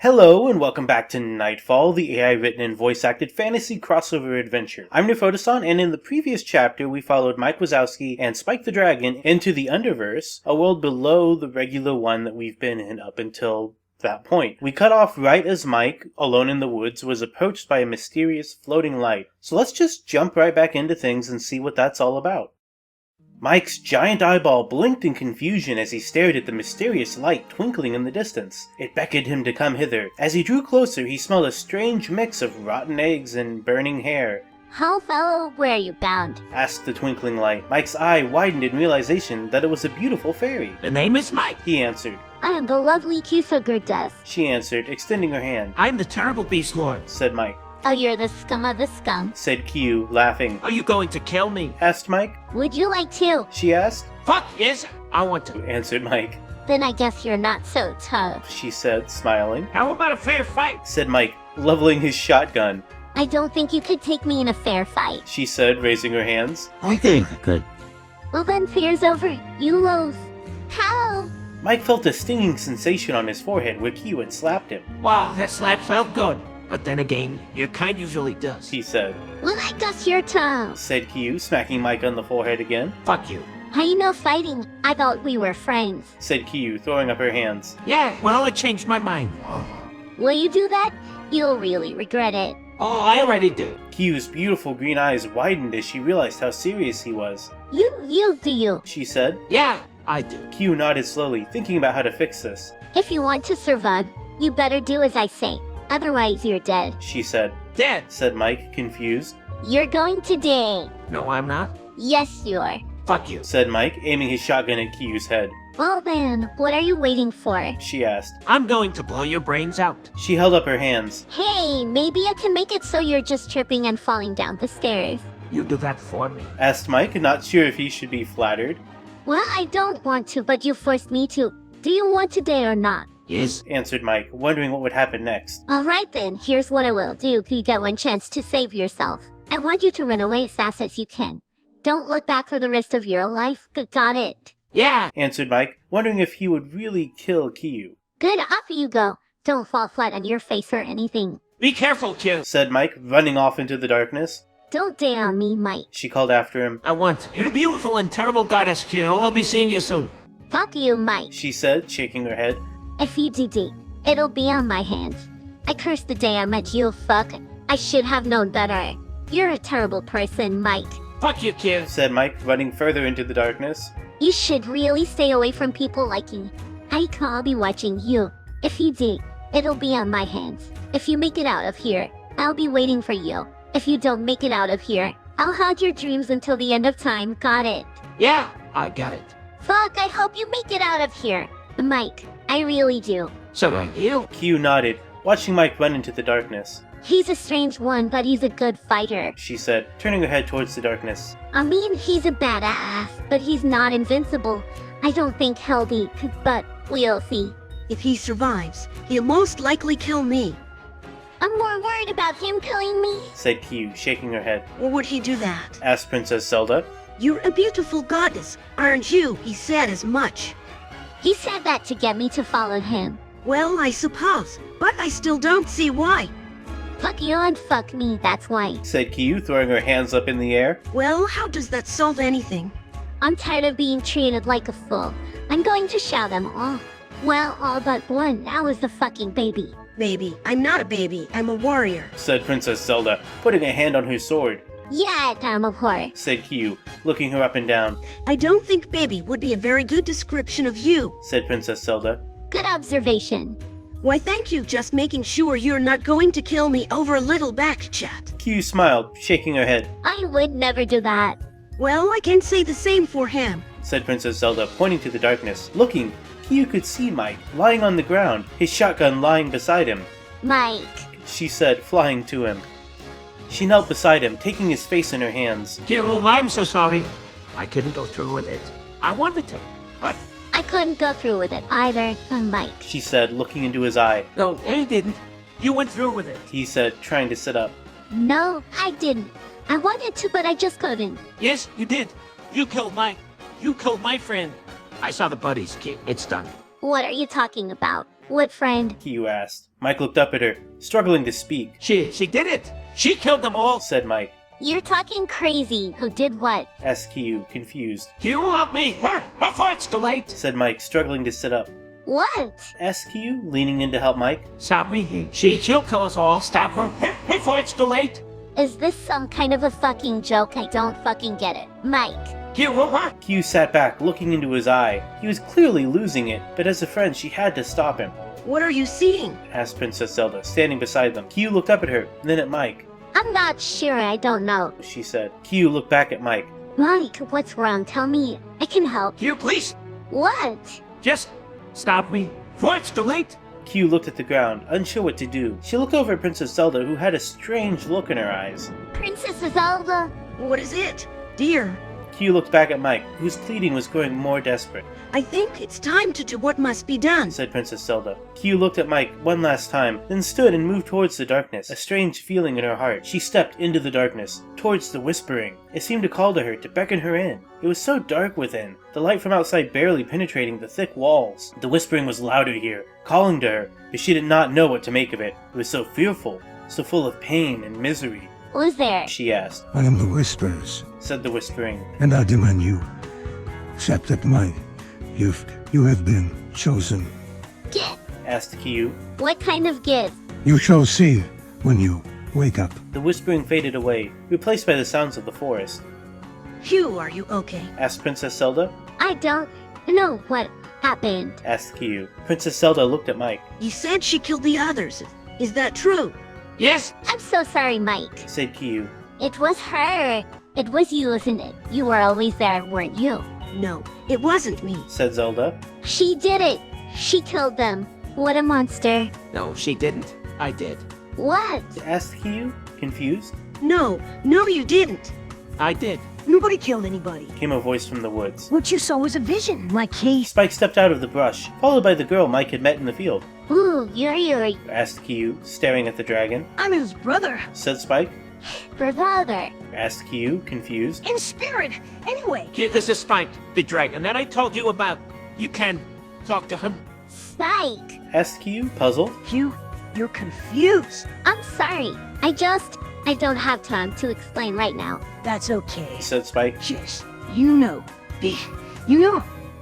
Hello and welcome back to Nightfall, the AI written and voice acted fantasy crossover adventure. I'm Nefotosan, and in the previous chapter we followed Mike Wazowski and Spike the Dragon into the Underverse, a world below the regular one that we've been in up until that point. We cut off right as Mike, alone in the woods, was approached by a mysterious floating light. So let's just jump right back into things and see what that's all about. Mike's giant eyeball blinked in confusion as he stared at the mysterious light twinkling in the distance. It beckoned him to come hither. As he drew closer, he smelled a strange mix of rotten eggs and burning hair. "How, fellow, where are you bound?" asked the twinkling light. Mike's eye widened in realization that it was a beautiful fairy. "The name is Mike," he answered. "I am the lovely Kisogurdes," she answered, extending her hand. "I'm the terrible beast lord," said Mike. "Oh, you're the scum of the scum," said Q, laughing. "Are you going to kill me?" asked Mike. "Would you like to?" she asked. "Fuck yes, I want to," answered Mike. "Then I guess you're not so tough," she said, smiling. "How about a fair fight?" said Mike, leveling his shotgun. "I don't think you could take me in a fair fight," she said, raising her hands. "I think I could." "Well then, fear's over. You lose." "How?" Mike felt a stinging sensation on his forehead where Q had slapped him. "Wow, that slap felt good. But then again, your kind usually does," he said. "Well, I guess you're tough," said Q, smacking Mike on the forehead again. "Fuck you." "How you know fighting? I thought we were friends." said Q, throwing up her hands. "Yeah, well, I changed my mind." "Will you do that? You'll really regret it." "Oh, I already do." Q's beautiful green eyes widened as she realized how serious he was. You do you. She said. "Yeah, I do." Q nodded slowly, thinking about how to fix this. "If you want to survive, you better do as I say. Otherwise, you're dead." She said. "Dead?" said Mike, confused. "You're going to die." "No, I'm not." "Yes, you are." "Fuck you." said Mike, aiming his shotgun at Q's head. "Well then, what are you waiting for?" she asked. "I'm going to blow your brains out." She held up her hands. "Hey, maybe I can make it so you're just tripping and falling down the stairs." "You do that for me." asked Mike, not sure if he should be flattered. "Well, I don't want to, but you forced me to. Do you want to die or not?" "Yes." answered Mike, wondering what would happen next. "Alright then, here's what I will do if you get one chance to save yourself. I want you to run away as fast as you can. Don't look back for the rest of your life. Got it?" "Yeah." answered Mike, wondering if he would really kill Q. "Good, off you go. Don't fall flat on your face or anything." "Be careful, Q." said Mike, running off into the darkness. "Don't die on me, Mike." She called after him. "I want your beautiful and terrible goddess, Q. I'll be seeing you soon." "Fuck you, Mike." She said, shaking her head. "If you do, it'll be on my hands. I curse the day I met you, fuck. I should have known better. You're a terrible person, Mike." "Fuck you, Q." said Mike, running further into the darkness. "You should really stay away from people like me. I'll be watching you. If you do, it'll be on my hands. If you make it out of here, I'll be waiting for you. If you don't make it out of here, I'll haunt your dreams until the end of time. Got it?" "Yeah, I got it." "Fuck, I hope you make it out of here. Mike, I really do." "So are you?" Q nodded, watching Mike run into the darkness. "He's a strange one, but he's a good fighter." She said, turning her head towards the darkness. "I mean, he's a badass, but he's not invincible. I don't think he'll be, but we'll see." If he survives, he'll most likely kill me. "I'm more worried about him killing me." said Q, shaking her head. Or would he do that? asked Princess Zelda. You're a beautiful goddess, aren't you? He said as much. He said that to get me to follow him. Well, I suppose, but I still don't see why. "Fuck you and fuck me, that's why." said Q, throwing her hands up in the air. Well, how does that solve anything? "I'm tired of being treated like a fool. I'm going to shout them all. Well, all but one. That was the fucking baby." Baby, I'm not a baby, I'm a warrior. said Princess Zelda, putting a hand on her sword. "Yeah, I'm a whore." said Q, looking her up and down. I don't think baby would be a very good description of you. said Princess Zelda. "Good observation." Why, thank you, just making sure you're not going to kill me over a little back chat. Q smiled, shaking her head. "I would never do that." Well, I can say the same for him. said Princess Zelda, pointing to the darkness. Looking, Q could see Mike, lying on the ground, his shotgun lying beside him. "Mike." She said, flying to him. She knelt beside him, taking his face in her hands. "Q, I'm so sorry. I couldn't go through with it. I wanted to, but..." "I couldn't go through with it either, Mike." She said, looking into his eye. "No, I didn't. You went through with it." He said, trying to sit up. "No, I didn't. I wanted to, but I just couldn't." "Yes, you did. You killed my friend. I saw the buddies, Q. It's done." "What are you talking about?" What friend? Kyu asked. Mike looked up at her, struggling to speak. She did it. She killed them all. Said Mike. You're talking crazy. Who did what? Asked Kyu, confused. You want me hurt before it's too late? Said Mike, struggling to sit up. What? Asked Kyu, leaning in to help Mike. Stop me. She'll kill us all. Stop her before it's too late. Is this some kind of a fucking joke? I don't fucking get it. Mike. You will hurt. Kyu sat back, looking into his eye. He was clearly losing it, but as a friend, she had to stop him. What are you seeing? Asked Princess Zelda, standing beside them. Kyu looked up at her, then at Mike. I'm not sure. I don't know. She said. Kyu looked back at Mike. Mike, what's wrong? Tell me. I can help. You please. What? Just stop me before it's too late. Kyu looked at the ground, unsure what to do. She looked over at Princess Zelda, who had a strange look in her eyes. Princess Zelda? What is it? Dear, Kyu looked back at Mike, whose pleading was growing more desperate. I think it's time to do what must be done. Said Princess Zelda. Kyu looked at Mike one last time, then stood and moved towards the darkness, a strange feeling in her heart. She stepped into the darkness, towards the whispering. It seemed to call to her, to beckon her in. It was so dark within, the light from outside barely penetrating the thick walls. The whispering was louder here, calling to her, but she did not know what to make of it. It was so fearful, so full of pain and misery. Who's there? She asked. I am the Whispers, Said the whispering. and I demand you accept that you have been chosen. Gift. Asked Kyu. What kind of gift? You shall see when you wake up. The whispering faded away, replaced by the sounds of the forest. Hugh, are you okay? Asked Princess Zelda. I don't know what happened. Asked Kyu. Princess Zelda looked at Mike. You said she killed the others. Is that true? Yes. I'm so sorry, Mike. Said Kyu. It was her. It was you, isn't it? You were always there, weren't you? No, it wasn't me. Said Zelda. She did it. She killed them. What a monster. No, she didn't. I did. What? Asked Kyu, confused. No, you didn't. I did. Nobody killed anybody. Came a voice from the woods. What you saw was a vision, like he... Spike stepped out of the brush, followed by the girl Mike had met in the field. Ooh, you're Asked Kyu, staring at the dragon. I'm his brother. Said Spike. brother. Asked Kyu, confused. In spirit. Anyway. Here, this is Spike, the dragon that I told you about. You can talk to him. Spike. Asked Kyu, puzzled. Hugh, you're confused. I'm sorry. I don't have time to explain right now. That's okay. Said Spike. Just, be,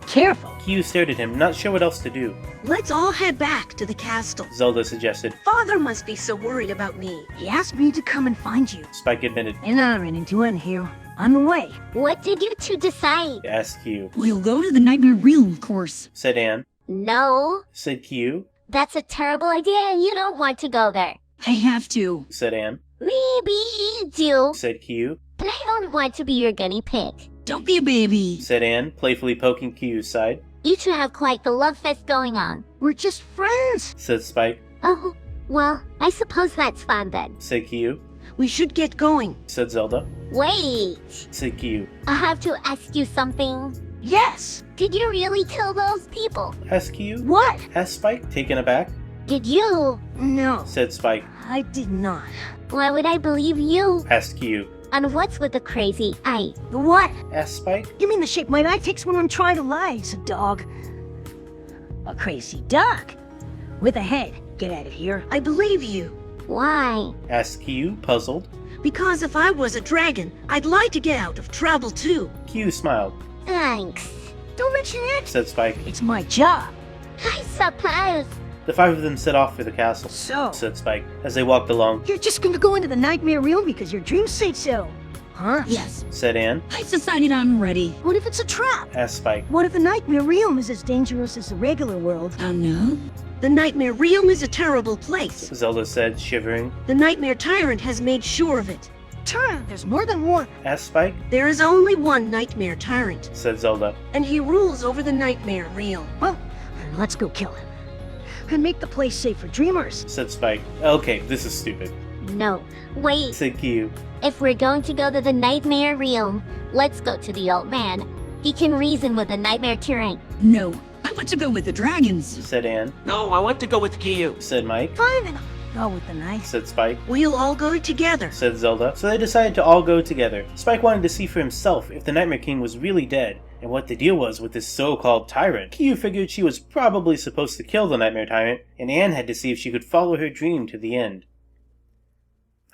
careful. Kyu stared at him, not sure what else to do. Let's all head back to the castle. Zelda suggested. Father must be so worried about me. He asked me to come and find you. Spike admitted. And I ran into him here. On the way. What did you two decide? Asked Kyu. We'll go to the Nightmare Realm, of course. Said Anne. No. Said Kyu. That's a terrible idea and you don't want to go there. I have to. Oh. Said Anne. Maybe you do, Said Kyu. but I don't want to be your guinea pig. Don't be a baby. Said Anne, playfully poking Kyu's side. You two have quite the love fest going on. We're just friends. Said Spike. Oh, well, I suppose that's fun then. Said Kyu. We should get going. Said Zelda. Wait, Said Kyu. I have to ask you something. Yes. Did you really kill those people? Asked Kyu. What? Asked Spike, taken aback. Did you? No, Said Spike. I did not. Why would I believe you? Asked Kyu. And what's with the crazy eye? The what? Asked Spike. You mean the shape my eye takes when I'm trying to lie? It's a dog. A crazy dog. With a head. Get out of here. I believe you. Why? Asked Kyu, puzzled. Because if I was a dragon, I'd like to get out of trouble too. Kyu smiled. Thanks. Don't mention it. Said Spike. It's my job. I suppose. The five of them set off for the castle. So, Said Spike, as they walked along. you're just gonna go into the Nightmare Realm because your dreams say so. Huh? Yes. Said Anne. I've decided I'm ready. What if it's a trap? Asked Spike. What if the Nightmare Realm is as dangerous as the regular world? Oh no? The Nightmare Realm is a terrible place. Zelda said, shivering. The Nightmare Tyrant has made sure of it. Turn, there's more than one. Asked Spike. There is only one Nightmare Tyrant, Said Zelda. and he rules over the Nightmare Realm. Well, let's go kill him. And make the place safe for dreamers. Said Spike. Okay, this is stupid. No. Wait. Said Kyu. If we're going to go to the Nightmare Realm, let's go to the old man. He can reason with the Nightmare Tyrant. No. I want to go with the dragons. Said Anne. No, I want to go with Kyu. Said Mike. Fine, then I'll go with the knife. Said Spike. We'll all go together. Said Zelda. So they decided to all go together. Spike wanted to see for himself if the Nightmare King was really dead, and what the deal was with this so-called tyrant. Kiyu figured she was probably supposed to kill the Nightmare Tyrant, and Anne had to see if she could follow her dream to the end.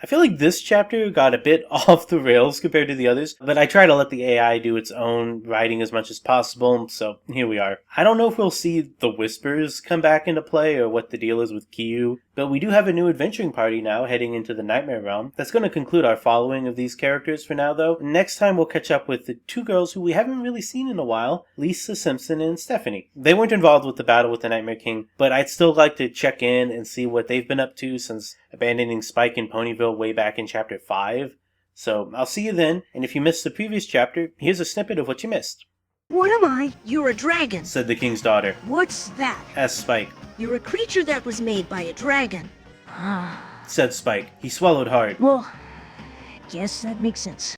I feel like this chapter got a bit off the rails compared to the others, but I try to let the AI do its own writing as much as possible, so here we are. I don't know if we'll see the Whispers come back into play or what the deal is with Kiyu, but we do have a new adventuring party now heading into the Nightmare Realm. That's going to conclude our following of these characters for now, though. Next time we'll catch up with the two girls who we haven't really seen in a while, Lisa Simpson and Stephanie. They weren't involved with the battle with the Nightmare King, but I'd still like to check in and see what they've been up to since abandoning Spike in Ponyville way back in Chapter 5. So I'll see you then, and if you missed the previous chapter, here's a snippet of what you missed. What am I? You're a dragon. Said the king's daughter. What's that? Asked Spike. You're a creature that was made by a dragon. Said Spike. He swallowed hard. Well, guess that makes sense.